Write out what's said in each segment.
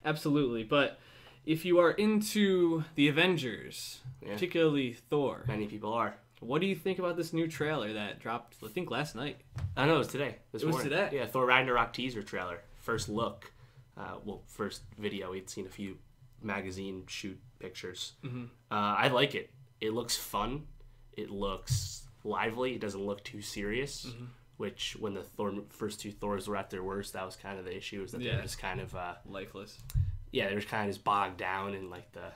Absolutely, but if you are into the Avengers, particularly Thor, many people are. What do you think about this new trailer that dropped, I think, last night? I know, it was today. It was today? Yeah, Thor Ragnarok teaser trailer. First look. First video. We'd seen a few magazine shoot pictures. Mm-hmm. I like it. It looks fun. It looks lively. It doesn't look too serious, which when the first two Thors were at their worst, that was kind of the issue, is that they were just kind of... lifeless. Yeah, they were kind of just bogged down in like the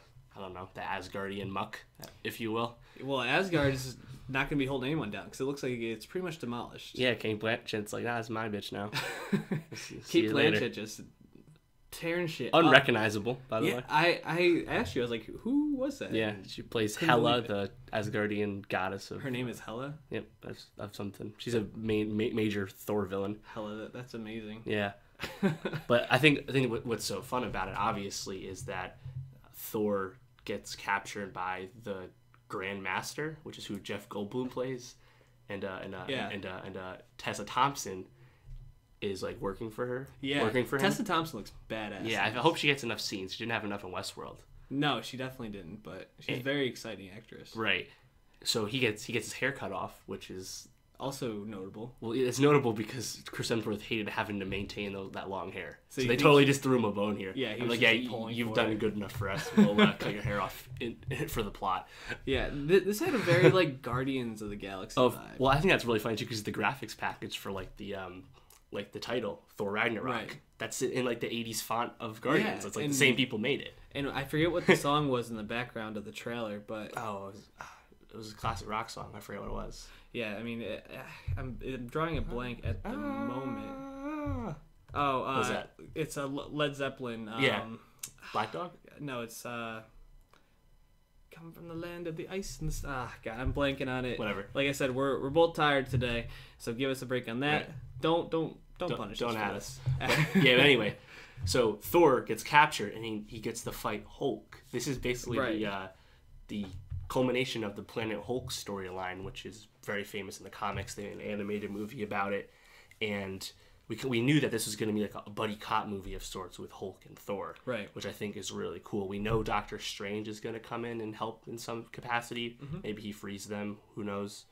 Asgardian muck, if you will. Well, Asgard is not going to be holding anyone down because it looks like it's pretty much demolished. Yeah, Kate Blanchett's like, it's my bitch now. Kate Blanchett just tearing shit unrecognizable, by the way. I asked you, I was like, who was that? Yeah, she plays Hela, the Asgardian goddess of... Her name is Hela? Yep, that's something. She's a major Thor villain. Hela, that's amazing. Yeah. But I think what's so fun about it, obviously, is that Thor gets captured by the Grand Master, which is who Jeff Goldblum plays, and Tessa Thompson is like working for her. Yeah, working for him. Tessa Thompson looks badass. Yeah, I hope she gets enough scenes. She didn't have enough in Westworld. No, she definitely didn't, but she's a very exciting actress. Right. So he gets his hair cut off, which is also notable. Well, it's notable because Chris Hemsworth hated having to maintain that long hair. So they think totally just threw him a bone here. Yeah, I'm like, you've done good enough for us. We'll cut your hair off for the plot. Yeah, this had a very like Guardians of the Galaxy vibe. Well, I think that's really funny too because the graphics package for like the title Thor Ragnarok. Right. That's in like the 80s font of Guardians. Yeah, it's like the same people made it. And I forget what the song was in the background of the trailer, but it was a classic rock song. I forget what it was. Yeah, I mean, I'm drawing a blank at the moment. Oh, what's that? It's a Led Zeppelin. Black Dog? No, it's come from the land of the ice and God, I'm blanking on it. Whatever. Like I said, we're both tired today, so give us a break on that. Right. Don't punish us. Don't add us. But anyway, so Thor gets captured and he gets to fight Hulk. This is basically the culmination of the Planet Hulk storyline, which is very famous in the comics. They made an animated movie about it, and we knew that this was going to be like a buddy cop movie of sorts with Hulk and Thor, right? Which I think is really cool. We know Doctor Strange is going to come in and help in some capacity. Mm-hmm. Maybe he frees them. Who knows?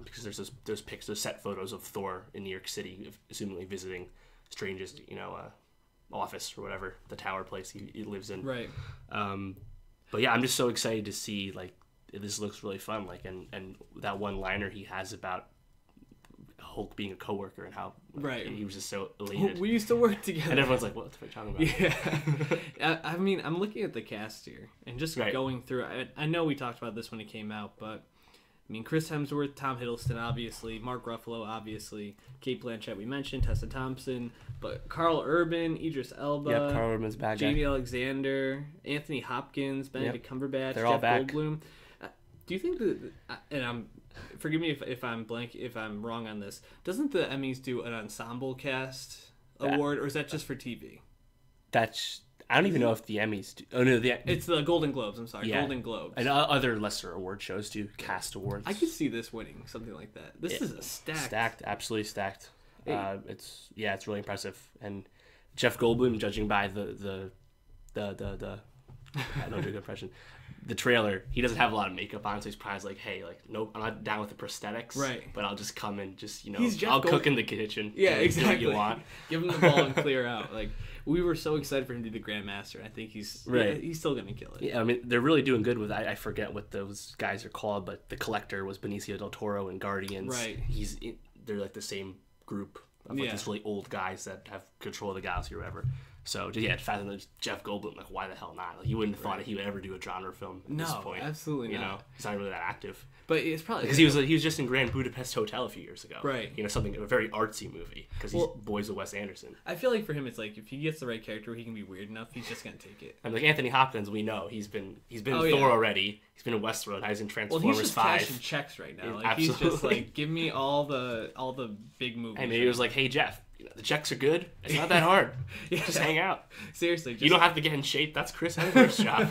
Because there's those set photos of Thor in New York City, assumingly visiting Strange's office or whatever, the tower place he lives in. Right. But yeah, I'm just so excited to see like. This looks really fun, like, and that one liner he has about Hulk being a coworker and how he was just so elated. We used to work together, and everyone's like, "What the fuck are you talking about?" Yeah, I mean, I'm looking at the cast here and just going through. I know we talked about this when it came out, but I mean, Chris Hemsworth, Tom Hiddleston, obviously, Mark Ruffalo, obviously, Kate Blanchett, we mentioned, Tessa Thompson, but Carl Urban, Idris Elba, Carl Urban's bad guy, Jamie Alexander, Anthony Hopkins, Benedict Cumberbatch, They're all Jeff back. Goldblum. Do you think that, forgive me if I'm wrong on this, doesn't the Emmys do an ensemble cast award, or is that just for TV? I don't even know if the Emmys do. Oh no, it's the Golden Globes. I'm sorry, Golden Globes. And other lesser award shows do cast awards. I could see this winning something like that. This is a stacked, absolutely stacked. It's really impressive. And Jeff Goldblum, judging by the I don't do a good impression. The trailer, he doesn't have a lot of makeup on, so he's probably like, hey, like, nope, I'm not down with the prosthetics. Right. But I'll just come and just, I'll cook in the kitchen. Yeah, exactly. Do what you want. Give him the ball and clear out. Like, we were so excited for him to be the Grandmaster. I think he's still going to kill it. Yeah, I mean, they're really doing good with, I forget what those guys are called, but the Collector was Benicio del Toro in Guardians. Right. They're like the same group of like these really old guys that have control of the galaxy or whatever. So, the fact that Jeff Goldblum, like, why the hell not? Like, you wouldn't have thought that he would ever do a genre film at this point. No, absolutely not. You know, he's not really that active. But it's probably... Because he was just in Grand Budapest Hotel a few years ago. Right. A very artsy movie. Because he's boys with Wes Anderson. I feel like for him, it's like, if he gets the right character, he can be weird enough, he's just going to take it. And like Anthony Hopkins, we know. He's been in Thor already. He's been in Westworld. Now he's in Transformers 5. Well, he's just cashing checks right now. Like, he's just like, give me all the big movies. And maybe he was like, hey, Jeff, the checks are good. It's not that hard. Just hang out. Seriously. You don't have to get in shape. That's Chris Hemsworth's job.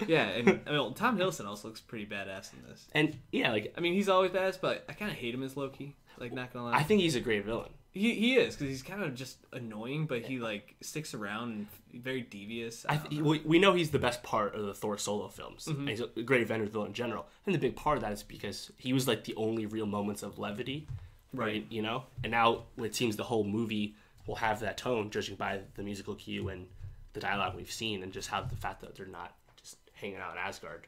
Yeah, and Tom Hiddleston also looks pretty badass in this. And, he's always badass, but I kind of hate him as Loki. Like, not gonna lie. I think he's a great villain. He is, because he's kind of just annoying, but he like sticks around and very devious. We know he's the best part of the Thor solo films. Mm-hmm. He's a great Avengers villain in general, and the big part of that is because he was like the only real moments of levity, right? You know, and now it seems the whole movie will have that tone, judging by the musical cue and the dialogue we've seen, and just how the fact that they're not just hanging out in Asgard.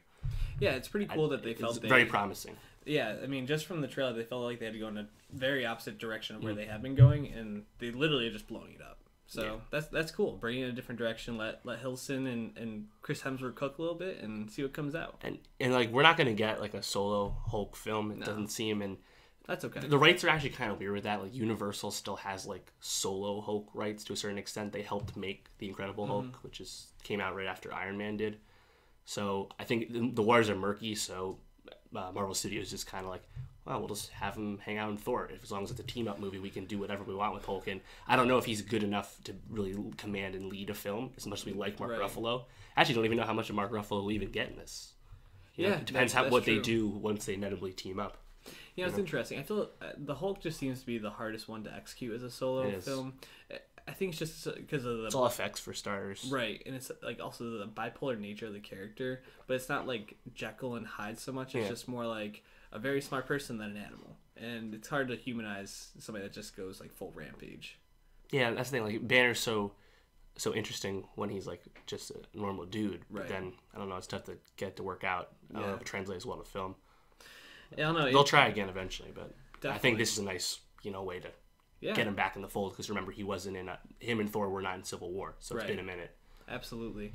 Yeah, it's pretty cool that they felt very promising. Yeah, I mean, just from the trailer, they felt like they had to go in a very opposite direction of where they have been going, and they literally are just blowing it up. So that's cool. Bring it in a different direction. Let Hiddleston and Chris Hemsworth cook a little bit and see what comes out. And like, we're not going to get like a solo Hulk film. It doesn't seem, and that's okay. The rights are actually kind of weird with that. Like, Universal still has like solo Hulk rights to a certain extent. They helped make The Incredible Hulk, which came out right after Iron Man did. So I think the waters are murky. So Marvel Studios just kind of like, well, we'll just have him hang out in Thor. As long as it's a team-up movie, we can do whatever we want with Hulk. And I don't know if he's good enough to really command and lead a film as much as we like Mark Ruffalo. I actually don't even know how much of Mark Ruffalo will even get in this. You know, it depends what they do once they inevitably team up. Yeah, it's interesting. I feel the Hulk just seems to be the hardest one to execute as a solo film. I think it's just because of it's all effects for starters, right? And it's like also the bipolar nature of the character, but it's not like Jekyll and Hyde so much. It's just more like a very smart person than an animal, and it's hard to humanize somebody that just goes like full rampage. Yeah, that's the thing. Like, Banner's so interesting when he's like just a normal dude, but then I don't know, it's tough to get to work out. I don't know if it translates well to film. Yeah, I don't know. They'll try again eventually, but definitely. I think this is a nice way to get him back in the fold, because remember, he wasn't in him and Thor were not in Civil War, so it's been a minute. Absolutely.